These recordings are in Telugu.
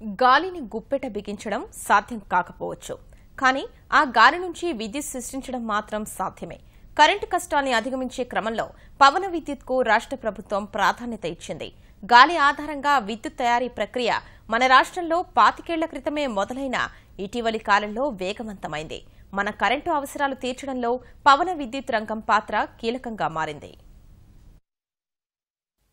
గాలిని గుప్పెట బిగించడం సాధ్యం కాకపోవచ్చు, కానీ ఆ గాలి నుంచి విద్యుత్ సృష్టించడం మాత్రం సాధ్యమే. కరెంటు కష్టాన్ని అధిగమించే క్రమంలో పవన విద్యుత్కు రాష్ట్ర ప్రభుత్వం ప్రాధాన్యత ఇచ్చింది. గాలి ఆధారంగా విద్యుత్ తయారీ ప్రక్రియ మన రాష్ట్రంలో 25 ఏళ్ల క్రితమే మొదలైన ఇటీవలి కాలంలో వేగవంతమైంది. మన కరెంటు అవసరాలు తీర్చడంలో పవన విద్యుత్ రంగం పాత్ర కీలకంగా మారింది.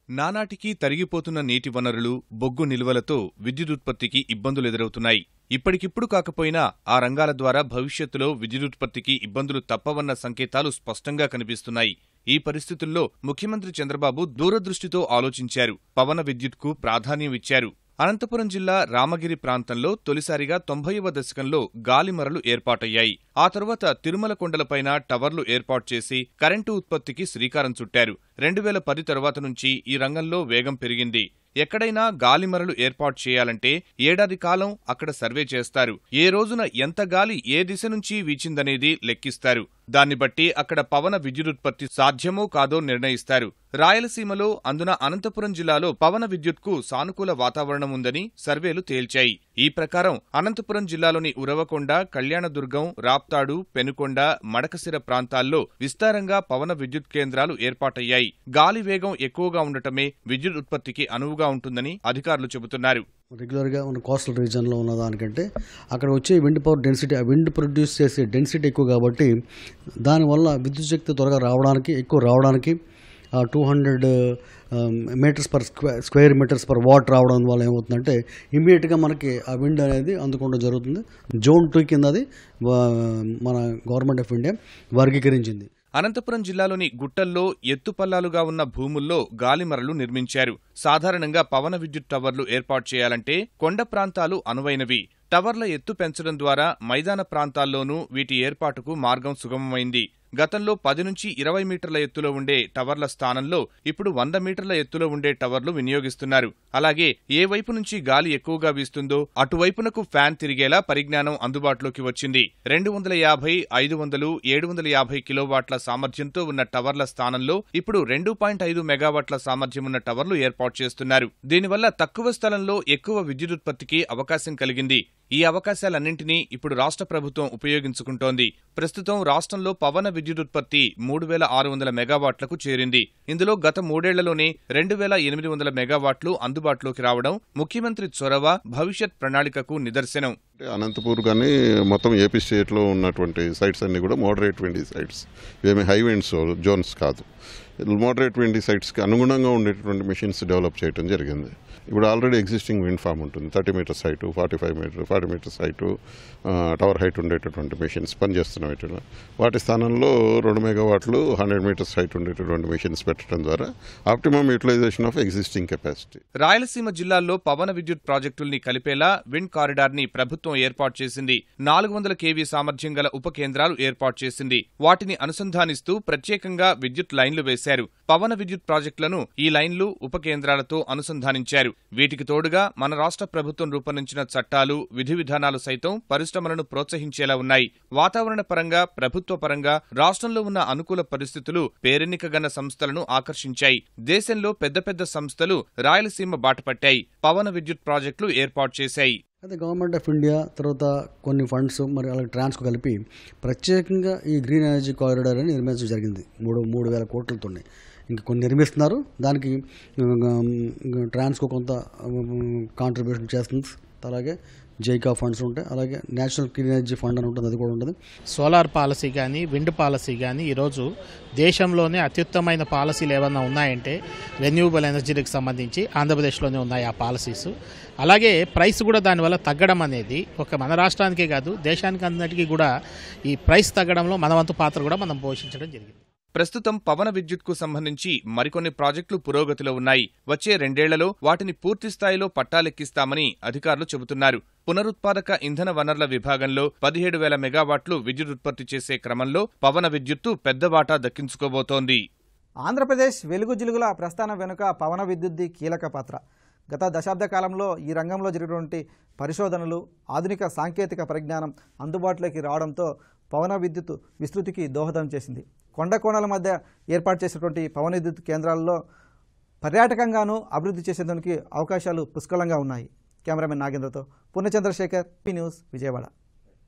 నానాటికి తరిగిపోతున్న నీటి వనరులు, బొగ్గు నిల్వలతో విద్యుదుత్పత్తికి ఇబ్బందులెదురవుతున్నాయి. ఇప్పటికిప్పుడు కాకపోయినా ఆ రంగాల ద్వారా భవిష్యత్తులో విద్యుదుత్పత్తికి ఇబ్బందులు తప్పవన్న సంకేతాలు స్పష్టంగా కనిపిస్తున్నాయి. ఈ పరిస్థితుల్లో ముఖ్యమంత్రి చంద్రబాబు దూరదృష్టితో ఆలోచించారు. పవన విద్యుత్కు ప్రాధాన్యం ఇచ్చారు. అనంతపురం జిల్లా రామగిరి ప్రాంతంలో తొలిసారిగా 90వ దశకంలో గాలిమరలు ఏర్పాటయ్యాయి. ఆ తరువాత తిరుమల కొండలపైన టవర్లు ఏర్పాటు చేసి కరెంటు ఉత్పత్తికి శ్రీకారం చుట్టారు. 2010 తరువాత నుంచి ఈ రంగంలో వేగం పెరిగింది. ఎక్కడైనా గాలిమరలు ఏర్పాటు చేయాలంటే ఏడాది కాలం అక్కడ సర్వే చేస్తారు. ఏ రోజున ఎంత గాలి ఏ దిశ నుంచి వీచిందనేది లెక్కిస్తారు. దాన్ని బట్టి అక్కడ పవన విద్యుదుత్పత్తి సాధ్యమో కాదో నిర్ణయిస్తారు. రాయలసీమలో, అందున అనంతపురం జిల్లాలో పవన విద్యుత్కు సానుకూల వాతావరణం ఉందని సర్వేలు తేల్చాయి. ఈ ప్రకారం అనంతపురం జిల్లాలోని ఉరవకొండ, కళ్యాణదుర్గం, రాప్తాడు, పెనుకొండ, మడకసిర ప్రాంతాల్లో విస్తారంగా పవన విద్యుత్ కేంద్రాలు ఏర్పాటయ్యాయి. గాలి వేగం ఎక్కువగా ఉండటమే విద్యుత్ ఉత్పత్తికి అనువుగా ఉంటుందని అధికారులు చెబుతున్నారు. రెగ్యులర్గా మన కోస్టల్ రీజన్లో ఉన్న దానికంటే అక్కడ వచ్చే విండ్ పవర్ డెన్సిటీ, ఆ విండ్ ప్రొడ్యూస్ చేసే డెన్సిటీ ఎక్కువ కాబట్టి దానివల్ల విద్యుత్ శక్తి త్వరగా ఎక్కువ రావడానికి 200 metres per square metres per watt రావడం వల్ల ఏమవుతుందంటే ఇమీడియట్గా మనకి ఆ విండ్ అనేది అందుకోవడం జరుగుతుంది. జోన్ 2 కింద అది మన గవర్నమెంట్ ఆఫ్ ఇండియా వర్గీకరించింది. అనంతపురం జిల్లాలోని గుట్టల్లో ఎత్తుపల్లాలుగా ఉన్న భూముల్లో గాలిమరలు నిర్మించారు. సాధారణంగా పవన విద్యుత్ టవర్లు ఏర్పాటు చేయాలంటే కొండ ప్రాంతాలు అనువైనవి. టవర్ల ఎత్తు పెంచడం ద్వారా మైదాన ప్రాంతాల్లోనూ వీటి ఏర్పాటుకు మార్గం సుగమమైంది. గతంలో 10 నుంచి 20 మీటర్ల ఎత్తులో ఉండే టవర్ల స్థానంలో ఇప్పుడు 100 మీటర్ల ఎత్తులో ఉండే టవర్లు వినియోగిస్తున్నారు. అలాగే ఏ వైపు నుంచి గాలి ఎక్కువగా వీస్తుందో అటువైపునకు ఫ్యాన్ తిరిగేలా పరిజ్ఞానం అందుబాటులోకి వచ్చింది. 250, 500, 750 కిలోవాట్ల సామర్థ్యంతో ఉన్న టవర్ల స్థానంలో ఇప్పుడు 2.5 మెగావాట్ల సామర్థ్యం ఉన్న టవర్లు ఏర్పాటు చేస్తున్నారు. దీనివల్ల తక్కువ స్థలంలో ఎక్కువ విద్యుదుత్పత్తికి అవకాశం కలిగింది. ఈ అవకాశాలన్నింటినీ ఇప్పుడు రాష్ట్ర ప్రభుత్వం ఉపయోగించుకుంటోంది. ప్రస్తుతం రాష్ట్రంలో పవన విద్యుదుత్పత్తి 3600 మెగావాట్లకు చేరింది. ఇందులో గత 3 ఏళ్లలోనే 2800 మెగావాట్లు అందుబాటులోకి రావడం ముఖ్యమంత్రి చొరవ, భవిష్యత్ ప్రణాళికకు నిదర్శనం. అనంతపూర్ కానీ మొత్తం ఏపీ స్టేట్లో ఉన్నటువంటి సైట్స్ అన్ని కూడా మోడరేట్ విండీ సైట్స్, ఇవేమి హై విండ్స్ జోన్స్ కాదు. మోడరేట్ విండీ సైట్స్కి అనుగుణంగా ఉండేటటువంటి మెషిన్స్ డెవలప్ చేయడం జరిగింది. ఇప్పుడు ఆల్రెడీ ఎగ్జిస్టింగ్ విండ్ ఫామ్ ఉంటుంది. 30 metres height, 40 metres height, tower height ఉండేటటువంటి మెషిన్స్ పనిచేస్తున్నాయి. వాటి స్థానంలో 2 మెగావాట్లు 100 మీటర్స్ హైట్ ఉండేటటువంటి మెషిన్స్ పెట్టడం ద్వారా optimum utilisation of existing capacity. Rayalaseema జిల్లాల్లో పవన విద్యుత్ ప్రాజెక్టుల్ని కలిపేలా విండ్ కారిడార్ ని ప్రభుత్వం ఏర్పాటు చేసింది. 400 kV సామర్థ్యం గల ఉప కేంద్రాలు ఏర్పాటు చేసింది. వాటిని అనుసంధానిస్తూ ప్రత్యేకంగా విద్యుత్ లైన్లు వేశారు. పవన విద్యుత్ ప్రాజెక్టులను ఈ లైన్లు, ఉప కేంద్రాలతో అనుసంధానించారు. వీటికి తోడుగా మన రాష్ట్ర ప్రభుత్వం రూపొందించిన చట్టాలు, విధి విధానాలు సైతం పరిశ్రమలను ప్రోత్సహించేలా ఉన్నాయి. వాతావరణ పరంగా, ప్రభుత్వ పరంగా రాష్ట్రంలో ఉన్న అనుకూల పరిస్థితులు పేరెన్నికగన్న సంస్థలను ఆకర్షించాయి. దేశంలో పెద్ద పెద్ద సంస్థలు రాయలసీమ బాటపట్టాయి. పవన విద్యుత్ ప్రాజెక్టులు ఏర్పాటు చేశాయి. అయితే గవర్నమెంట్ ఆఫ్ ఇండియా తర్వాత కొన్ని ఫండ్స్ మరి అలాగే ట్రాన్స్కో కలిపి ప్రత్యేకంగా ఈ గ్రీన్ ఎనర్జీ కారిడార్ అని నిర్మించడం జరిగింది. 3,000 కోట్లతో ఇంకా కొన్ని నిర్మిస్తున్నారు. దానికి ట్రాన్స్కో కొంత కాంట్రిబ్యూషన్ చేస్తుంది. అలాగే జైకా ఫండ్స్ ఉంటాయి, అలాగే నేషనల్ క్లీన్ ఎనర్జీ ఫండ్ అని ఉంటుంది, అది కూడా ఉంటుంది. సోలార్ పాలసీ కానీ, విండ్ పాలసీ కానీ ఈరోజు దేశంలోనే అత్యుత్తమైన పాలసీలు ఏమన్నా ఉన్నాయంటే రెన్యూవబుల్ ఎనర్జీకి సంబంధించి ఆంధ్రప్రదేశ్లోనే ఉన్నాయి ఆ పాలసీస్. అలాగే ప్రైస్ కూడా దానివల్ల తగ్గడం అనేది మన రాష్ట్రానికే కాదు దేశానికి అందరికీ కూడా ఈ ప్రైస్ తగ్గడంలో మన వంతు పాత్ర కూడా మనం పోషించడం జరిగింది. ప్రస్తుతం పవన విద్యుత్కు సంబంధించి మరికొన్ని ప్రాజెక్టులు పురోగతిలో ఉన్నాయి. వచ్చే 2 ఏళ్లలో వాటిని పూర్తిస్థాయిలో పట్టాలెక్కిస్తామని అధికారులు చెబుతున్నారు. పునరుత్పాదక ఇంధన వనరుల విభాగంలో 17,000 మెగావాట్లు విద్యుత్ ఉత్పత్తి చేసే క్రమంలో పవన విద్యుత్తు పెద్ద వాటా దక్కించుకోబోతోంది. ఆంధ్రప్రదేశ్ వెలుగు జిలుగుల ప్రస్థానం వెనుక పవన విద్యుత్ది కీలక పాత్ర. గత దశాబ్ద కాలంలో ఈ రంగంలో జరిగినటువంటి పరిశోధనలు, ఆధునిక సాంకేతిక పరిజ్ఞానం అందుబాటులోకి రావడంతో పవన విద్యుత్ విస్తృతికి దోహదం చేసింది. కొండ కోణాల మధ్య ఏర్పాటు చేసినటువంటి పవన విద్యుత్ కేంద్రాల్లో పర్యాటకంగానూ అభివృద్ధి చేసేందుకు అవకాశాలు పుష్కలంగా ఉన్నాయి. కెమెరామెన్ నాగేంద్రతో పూర్ణచంద్రశేఖర్, పి న్యూస్, విజయవాడ.